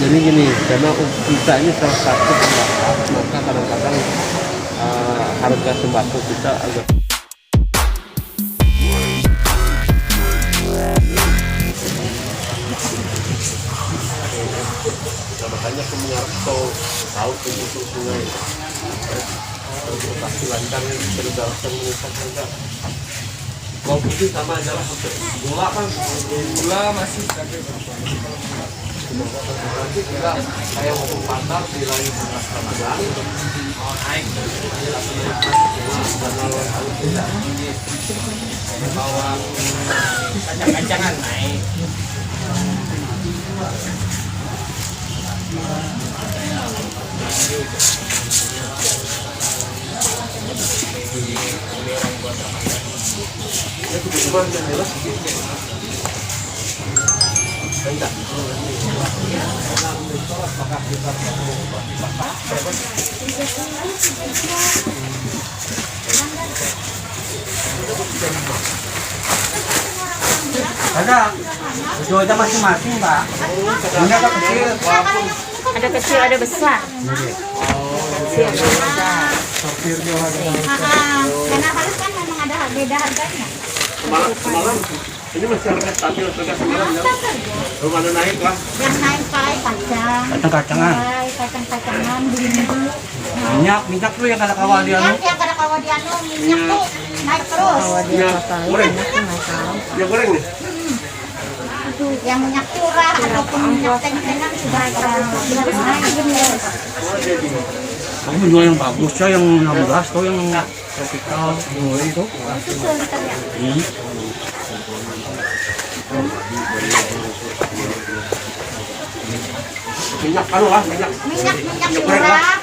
Jadi gini, karena kita ini salah satu pendapat, maka kadang-kadang harga sembako kita agak makanya Kemenarto tahu pintu sungai transportasi lancar berdasarkan meningkat harga. Bawang putih sama aja lah, gula kan gula masih tapi nanti kita kayak mau pasar di lain Ramadan naik bawang kacang-kacangan naik. Ada, jualnya masing-masing, Pak. Ini ada kecil, Ada kecil, ada besar. Kecil, ada besar. sopirnya ada. Karena harus kan memang ada beda harganya. Semalam ini masih harga stabil harga semalam ya. Belum ada naik lah. Yang naik kayak kacang, Kacang-kacangan. kacang-kacangan, bumbu. Minyak tuh yang ada kawal dia. Minyak yang kada kawa di anu, minyak tuh naik terus. Ya, goreng. Ya goreng nih. Yang minyak curah ataupun minyak teng-tengan sudah naik terus. Kamu menjual yang bagus ya, yang 16 tuh yang tropical mulai itu. Susul kita lihat. Minyak kan lah, minyak. Minyak curah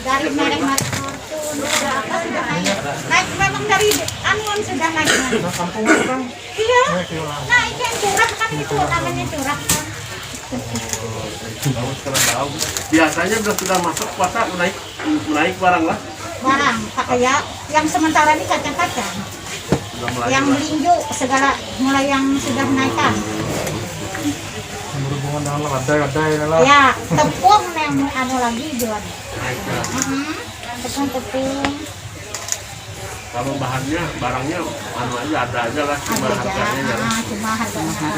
dari merek Fortune sudah apa sudah naik. Naik memang dari anuan sudah naik. Kampung kan. Iya. Naik yang curah kan itu namanya curah kan. Biasanya sudah masuk puasa naik barang lah. Barang pakai ya yang sementara ini kacang-kacang. Yang melinju segala mulai yang sudah naikkan. Berhubungan dengan kedai-kedai lah. Ya, tepung yang anu lagi jual. Tepung-tepung. Kalau bahannya, barangnya anu aja ada aja lah, cuma Ada harganya aja, yang cuma harganya.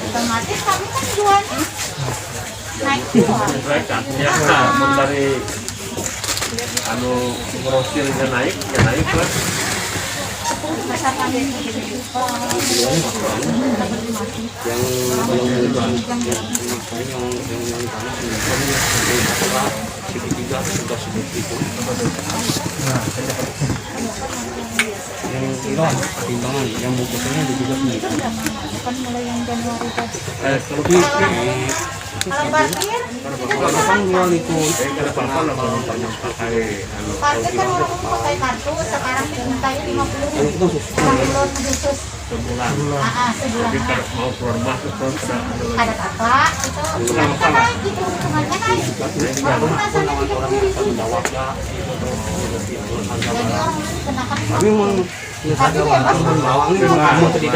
Otomatis kami kan jualnya naik jual. mereka ya namun dari anu grosilnya naik, ya naik lah. Masa kami Yang kilo timbangan, yang bungkusnya ada juga nih. kan mulai yang Januari tadi. Kalau parkir, Kalau kan jual itu. Kalau apa-apa lah kalau banyak pakai anu parkir kan orang pakai kartu, sekarang dimintanya 50.000. Itu khusus. Orang belum khusus. sebulan. Sebulan. Jadi kalau mau keluar masuk terus Ada kakak, itu kan naik gitu, hitungannya naik. Walaupun asalnya 30.000. Jadi orang kenakan Tapi memang ada bawang ini kamu tadi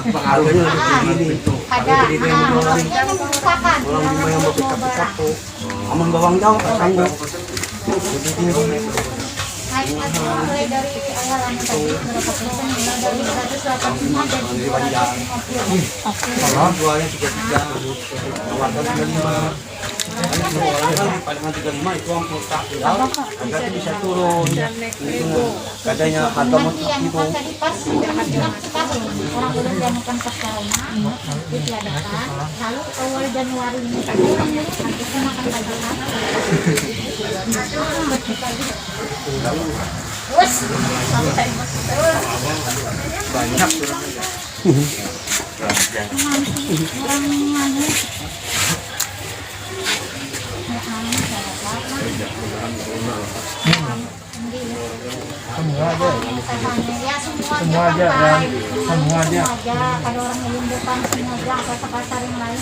pengaruhnya lebih tinggi. ada maksudnya membukakan Orang lima yang mau pick-up tuh. Aman bawang jauh sanggup. Lebih tinggi. naik lagi mulai dari awal anu tadi berapa persen mulai dari 185 jadi 250. Kalau jualnya 33, tawarkan 95. Paling 35 itu ampun tak tinggal. Harga bisa turun. Katanya harga mau Nanti yang itu. pas tadi pas setahun orang belum dianukan ke sauna ditiadakan lalu awal Januari ini harganya makan lagi Wes, sampai Banyak orang anu semua aja. ya Semua aja, dan semua aja. Kalau orang melindukan semua aja ke pasar yang lain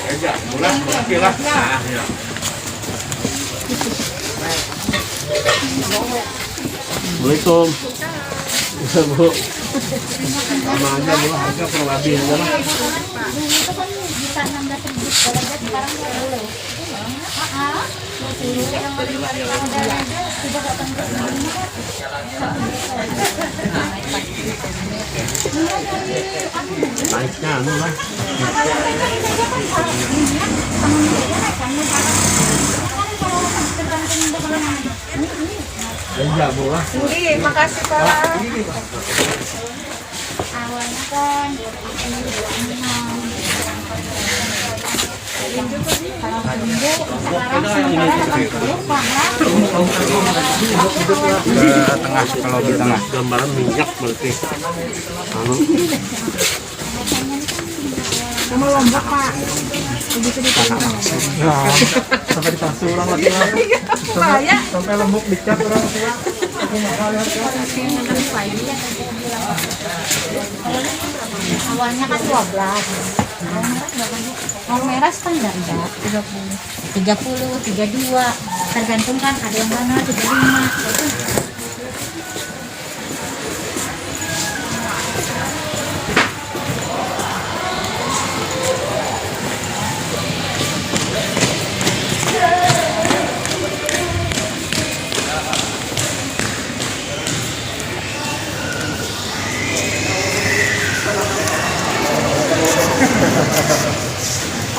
aja murah lah. Nah, ya. Assalamualaikum. Bisa Bu. Sama aja Bu, harga per lebih aja lah. dulu itu kan bisa bisa 16.000 derajat sekarang nggak boleh. Yang model-model tidak datang ke sini. Naiknya anu lah. Ya boleh. Iya, makasih Pak. Awalnya kan 26. Kalau sembuh sekarang sementara 80 Pak. Ke tengah, kalau di tengah. Gambaran minyak berarti. Anu. Sama Lombok Pak. Begitu ditanya. Sampai dipasung orang laki-laki sampai lembuk dicat orang tua aku bakal lihat Awalnya kan 12. Kalau merah standar ya 30, 32. Tergantung kan ada yang mana 35.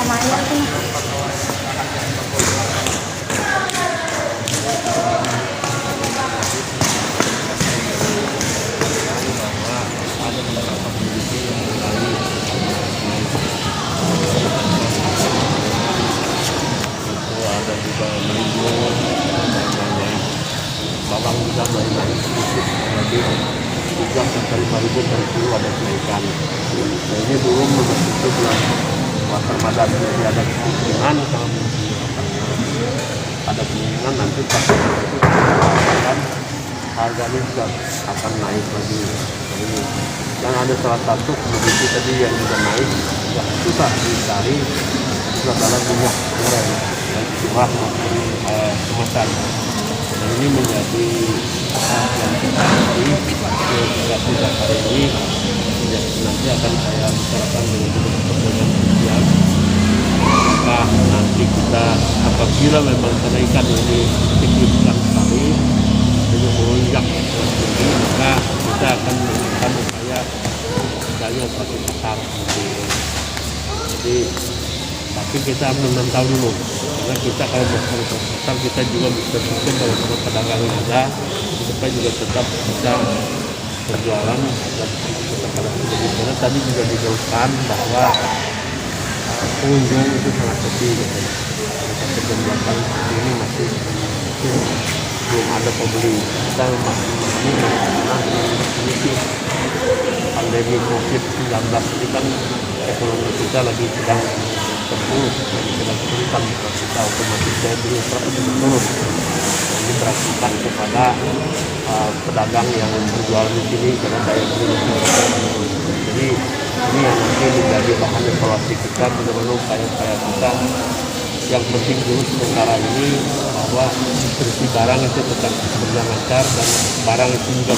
Lumayan tuh. Ada juga menimbun, bawang juga naik sedikit, jadi 3-5 ribu per kilo ada kenaikan. Nah, ini dulu memasuki bulan puasa Ramadan, jadi ada kemungkinan kalau ada kemungkinan nanti pas itu kan harganya juga akan naik lagi. Ini dan ada salah satu komoditi tadi yang juga naik, yang susah dicari, itu adalah minyak goreng dan curah maupun kemasan. Nah, ini menjadi yang kita nanti dasar ini ya, nanti akan saya bicarakan dengan kementerian sosial. Maka nanti kita apabila memang kenaikan ini signifikan sekali dengan melonjak tinggi, maka kita akan melakukan upaya misalnya satu pasar. Jadi tapi kita memantau dulu, karena kita kalau mau pasar kita juga berpikir kalau sama pedagang yang ada supaya juga tetap bisa berjualan dan tetap ada menjadi. Karena tadi juga dijelaskan bahwa pengunjung itu sangat sepi gitu. Sampai jam 8 seperti ini masih belum ada pembeli. Kita masih memahami karena kondisi pandemi COVID-19 ini kan ekonomi kita lagi sedang terpuruk, sedang kesulitan. Kita otomatis daya beli masyarakat itu turun. Ini berakibat kepada pedagang yang berjualan di sini karena daya beli masyarakat turun. Jadi ini yang nanti menjadi bahan evaluasi kita, bagaimana upaya-upaya kita. Yang penting dulu sementara ini bahwa distribusi barang itu tetap berjalan lancar dan barang itu juga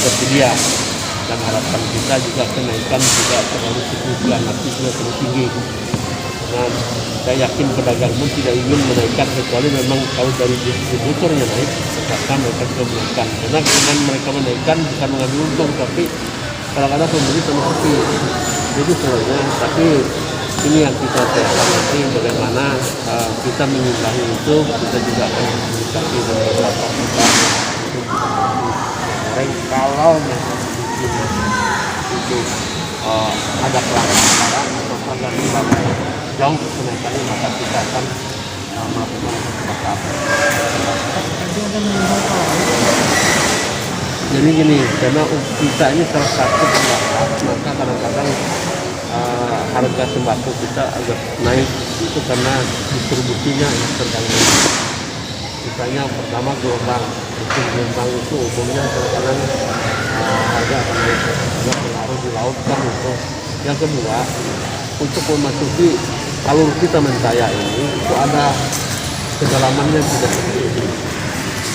tersedia. Dan harapan kita juga kenaikan tidak terlalu signifikan, tapi juga terlalu tinggi. Dan saya yakin pedagang pun tidak ingin menaikkan kecuali memang kalau dari distributornya naik, maka mereka juga menaikkan. Karena dengan mereka menaikkan bukan mengambil untung, tapi kadang-kadang pembeli sama sepi. Jadi sebenarnya, tapi ini yang kita siapkan nanti bagaimana kita mengimbangi itu. Kita juga akan komunikasi dengan beberapa pihak kalau itu ada kelangkaan barang atau harga barang jauh kenaikannya, maka kita akan melakukan kesepakatan. Jadi gini, karena kita ini salah satu pendapat, maka kadang-kadang harga sembako kita agak naik itu karena distribusinya yang terganggu. Misalnya pertama gelombang itu umumnya kadang-kadang harga akan naik, juga pengaruh di laut kan itu. Yang kedua, untuk memasuki alur kita Mentaya ini itu ada kedalamannya tidak seperti.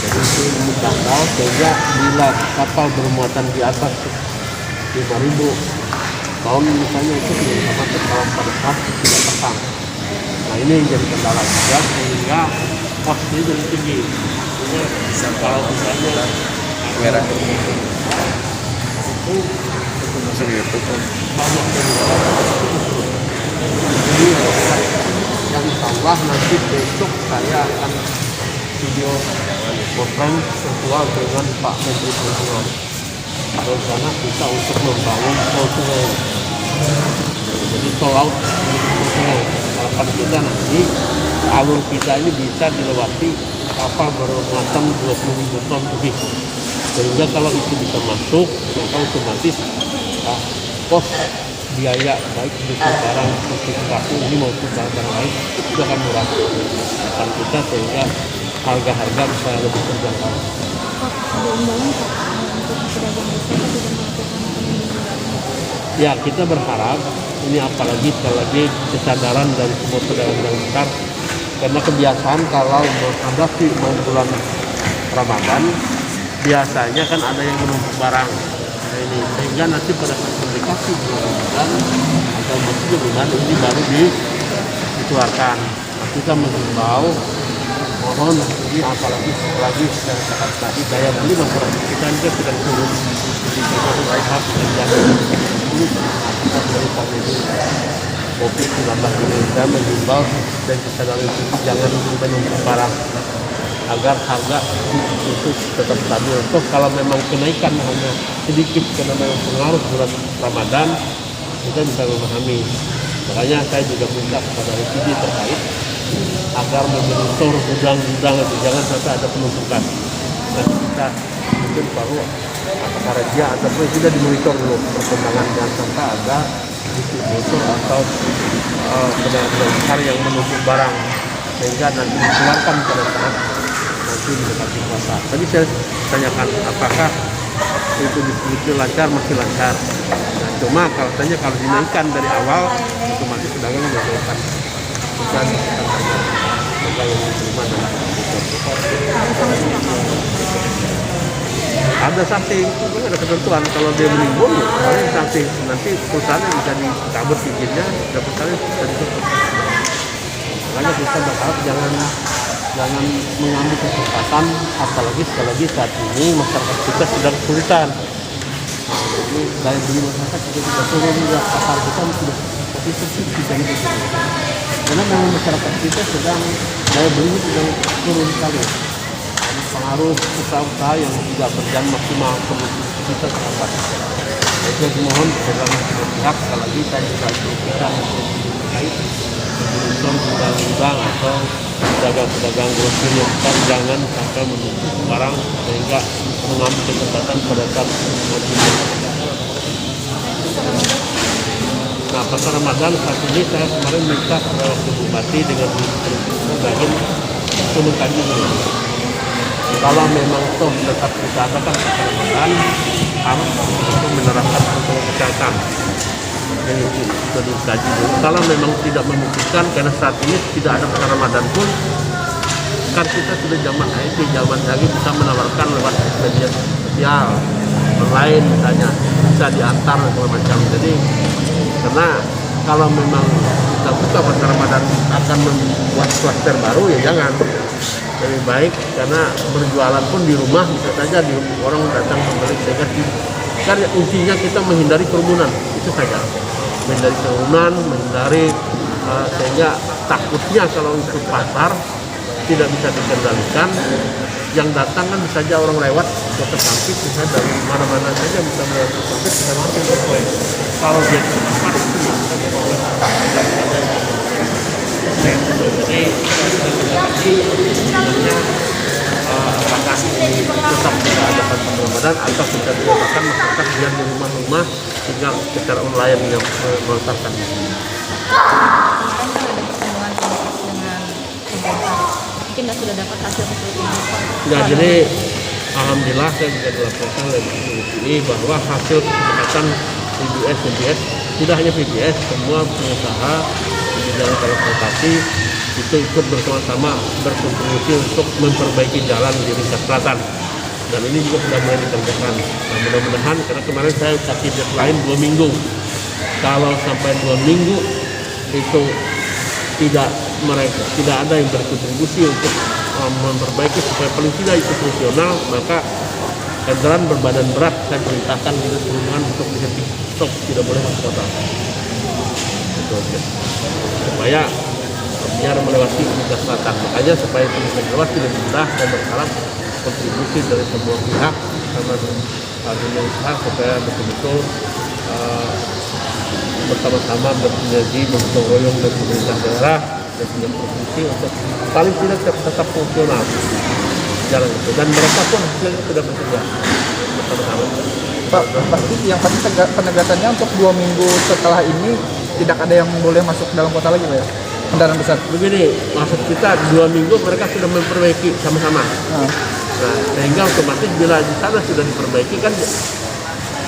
Jadi itu mendangkal sehingga bila kapal bermuatan di atas 5.000 beton misalnya itu tidak bisa macet kalau pada saat tidak pasang. Nah ini yang jadi kendala juga sehingga costnya jadi tinggi. Kalau misalnya merah itu masuk YouTube banyak jadi yang insya Allah nanti besok saya akan video conference virtual dengan Pak Menteri Perhubungan rencana kita untuk membangun tol sungai, jadi tol laut untuk sungai. Harapan kita nanti alur kita ini bisa dilewati kapal bermuatan 20.000 ton lebih, sehingga kalau itu bisa masuk maka otomatis kos biaya baik untuk barang seperti kaku ini maupun barang lain itu akan murah harapan kita, sehingga harga-harga bisa lebih terjangkau. Ya kita berharap ini apalagi sekali lagi kesadaran dari semua pedagang yang besar, karena kebiasaan kalau menghadapi bulan Ramadan biasanya kan ada yang menumpuk barang. Nah ini sehingga nanti pada saat mendekati bulan Ramadan atau masuk bulan ini baru dikeluarkan. Nah, kita menghimbau mohon ini apalagi yang kata tadi daya beli masyarakat kita ini sedang turun di beberapa terjadi dari pandemi COVID-19 ini. Saya menghimbau dan kesadaran itu jangan menumpuk barang agar harga itu tetap stabil. Toh kalau memang kenaikan hanya sedikit karena memang pengaruh bulan Ramadan kita bisa memahami. Makanya saya juga minta kepada LPD terkait agar memonitor gudang-gudang itu jangan sampai ada penumpukan. Nah kita mungkin perlu apakah raja ataupun sudah dimonitor dulu perkembangan, jangan sampai ada distributor atau pedagang besar yang menumpuk barang sehingga nanti dikeluarkan pada saat nanti mendekati puasa. Tadi saya tanyakan apakah itu distribusi lancar, masih lancar. Nah, cuma kalau dinaikkan dari awal otomatis pedagang menyesuaikan. Bukan pedagang yang diterima dan ada sanksi, itu ada ketentuan kalau dia menimbun, paling sanksi nanti perusahaannya bisa dicabut izinnya, dan perusahaannya bisa ditutup. Makanya kita berharap jangan mengambil kesempatan, apalagi sekali lagi saat ini masyarakat kita sedang kesulitan. Jadi daya beli masyarakat juga sudah turun, pasar kita sudah positif bisa turun. Karena memang masyarakat kita sedang daya beli sedang turun sekali. Pengaruh usaha-usaha yang tidak berjalan maksimal perlu kita terhambat. Jadi mohon dalam pihak sekali lagi saya juga kita terkait monitor gudang-gudang atau pedagang-pedagang grosir yang besar jangan sampai menumpuk barang sehingga mengambil kesempatan pada saat Nah pasar Ramadan saat ini saya kemarin minta kepada wakil bupati dengan Ibrahim untuk mengkaji dulu. Kalau memang toh tetap kita adakan pasar Ramadan harus untuk menerapkan protokol kesehatan. Yang itu sudah dikaji dulu. Kalau memang tidak memungkinkan karena saat ini tidak ada pasar Ramadan pun kan kita sudah zaman IT, zaman lagi bisa menawarkan lewat media sosial, online misalnya, bisa diantar segala macam. Jadi karena kalau memang kita buka pasar Ramadan akan membuat kluster baru ya jangan. Lebih baik karena berjualan pun di rumah bisa saja orang datang membeli sehingga kan intinya kita menghindari kerumunan itu saja, menghindari kerumunan, menghindari sehingga takutnya kalau itu pasar tidak bisa dikendalikan, yang datang kan bisa saja orang lewat kota Sampit bisa dari mana-mana saja bisa melihat Sampit bisa masuk ke kue. Kalau dia cepat itu jadi apakah ini tetap kita adakan Ramadan atau kita diadakan masyarakat yang di rumah-rumah tinggal secara online yang melontarkan di sini. Mungkin sudah dapat hasil seperti ini. Ya, jadi alhamdulillah saya juga dilaporkan oleh ini bahwa hasil kesepakatan VBS tidak hanya VBS, semua pengusaha di bidang transportasi itu ikut bersama-sama berkontribusi untuk memperbaiki jalan di Ringkat Selatan. Dan ini juga sudah mulai dikerjakan. Nah, mudah-mudahan karena kemarin saya kasih deadline 2 minggu. kalau sampai 2 minggu itu tidak ada yang berkontribusi untuk memperbaiki supaya paling tidak itu fungsional, maka kendaraan berbadan berat saya perintahkan dinas perhubungan untuk dihenti stop, tidak boleh masuk kota. Itu aja. Supaya biar melewati lintas selatan. Makanya supaya penyelesaian lewat lebih mudah dan berharap kontribusi dari semua pihak sama dunia usaha supaya betul-betul bersama-sama bersinergi, bergotong royong dengan pemerintah daerah dan punya provinsi untuk paling tidak tetap fungsional jalan itu, dan mereka pun hasilnya sudah bekerja bersama-sama. Pak, pasti yang pasti penegasannya untuk 2 minggu setelah ini tidak ada yang boleh masuk dalam kota lagi, Pak ya? Kendaraan besar. Begini, maksud kita 2 minggu mereka sudah memperbaiki sama-sama. Nah, sehingga otomatis bila di sana sudah diperbaiki kan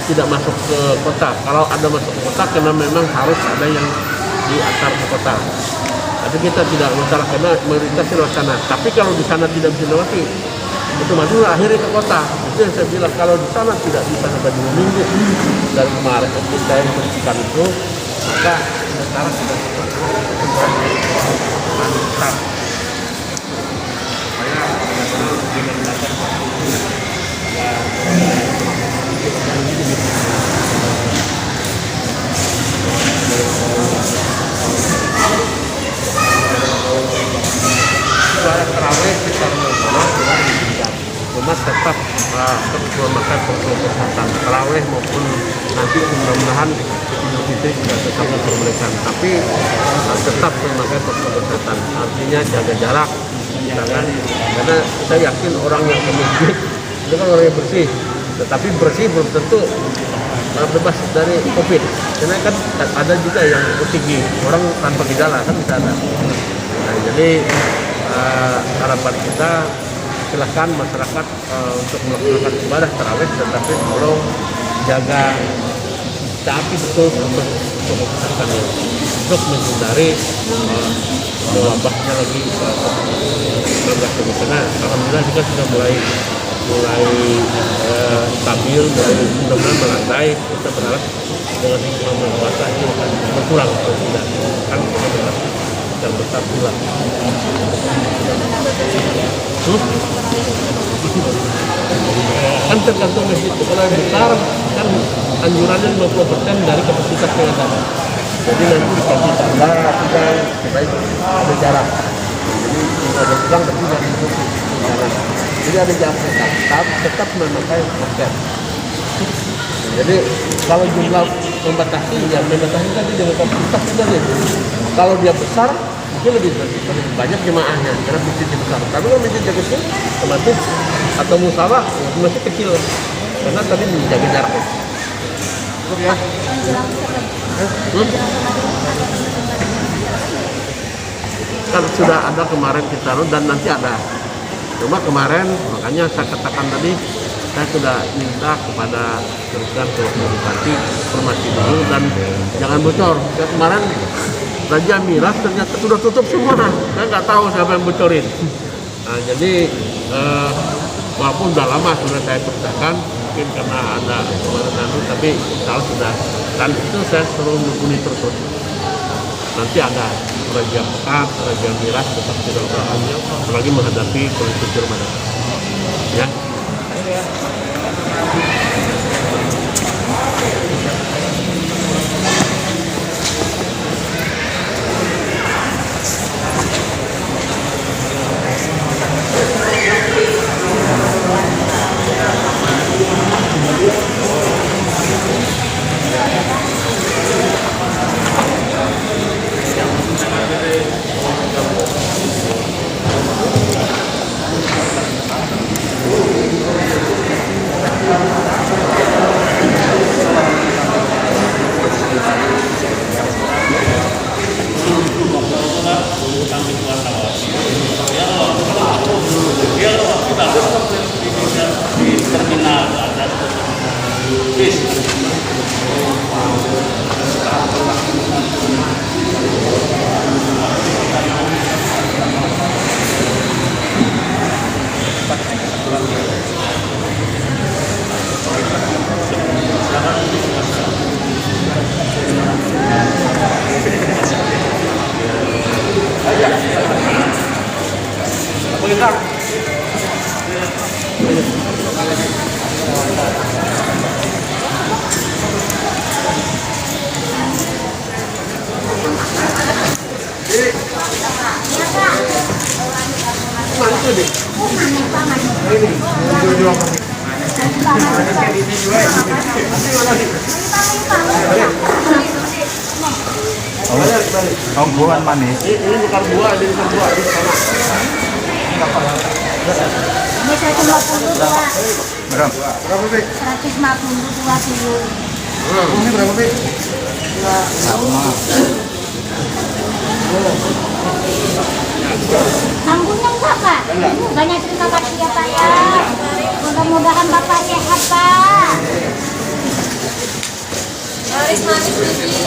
tidak masuk ke kota. Kalau ada masuk ke kota karena memang harus ada yang diantar ke kota. Tapi kita tidak masalah karena mayoritas lewat sana. Tapi kalau di sana tidak bisa lewati, otomatis akhirnya ke kota. Itu yang saya bilang, kalau di sana tidak bisa sampai 2 minggu dari kemarin kita yang menentukan itu, maka sekarang sudah mantap. Supaya dengan data terawih kita cuma tetap memakai protokol kesehatan terawih maupun nanti mudah-mudahan Idul Fitri sudah tetap diperbolehkan, tapi tetap memakai protokol kesehatan, artinya jaga jarak, jangan, karena saya yakin orang yang ke masjid itu kan orang yang bersih, tetapi bersih belum tentu bebas dari COVID, karena kan ada juga yang OTG, orang tanpa gejala kan bisa ada. Nah, jadi harapan kita silakan masyarakat untuk melakukan ibadah tarawih, tetapi tolong jaga taati betul untuk kesehatan untuk menghindari wabahnya lagi COVID-19 karena alhamdulillah kita sudah mulai stabil, mudah-mudahan melandai. Kita berharap dengan hikmah puasa ini akan berkurang atau tidak, kan dan besar pula. Kan tergantung masjid itu, kalau besar kan anjurannya 50% dari kapasitas yang ada. Jadi nanti dikasih tanda supaya ada jarak. Jadi kalau ada kurang berarti tidak ditutup jalan. Jadi ada jarak tetap memakai masker. Jadi kalau jumlah membatasi, ya membatasi tadi dengan kapasitas sudah deh. Kalau dia besar mungkin lebih banyak jemaahnya karena masjidnya besar. Tapi kalau masjidnya kecil, otomatis atau musalah masih kecil karena tadi menjaga jaraknya. Ya. Kan sudah ada kemarin kita dan nanti ada. Cuma kemarin makanya saya katakan tadi, saya sudah minta kepada teruskan ke Bupati informasi dulu dan jangan bocor. Ya, kemarin Raja Miras ternyata sudah tutup semua. Saya nggak tahu siapa yang bocorin. Nah, jadi walaupun udah lama sudah saya perintahkan, mungkin karena ada kemarin tapi kalau sudah, dan itu saya suruh menghubungi terus. Nanti ada Raja Pekat, Raja Miras tetap tidak apalagi menghadapi kondisi Ramadan. Ya. Tongguan manis. Ini bukan buah, ini bukan buah. Ini sama. Ini 152. Berapa, Bik? 152 kilo. Ini berapa, Bik? Sambungnya enggak, Pak? Banyak terima kasih ya, Pak ya. Mudah-mudahan Bapak sehat, Pak. Laris manis nih.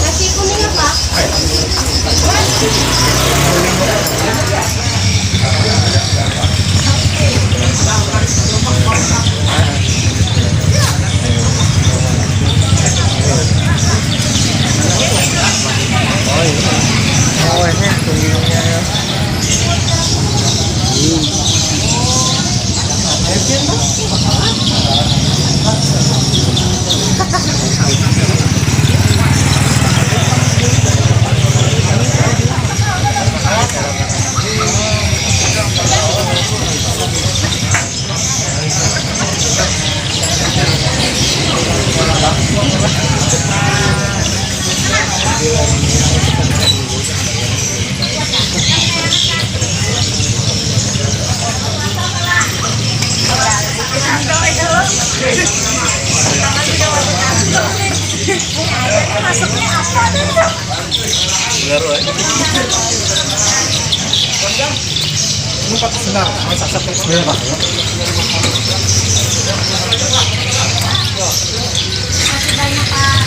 Nasi kuning apa? Lupa senar, masak sebenarnya Pak. Masih banyak Pak.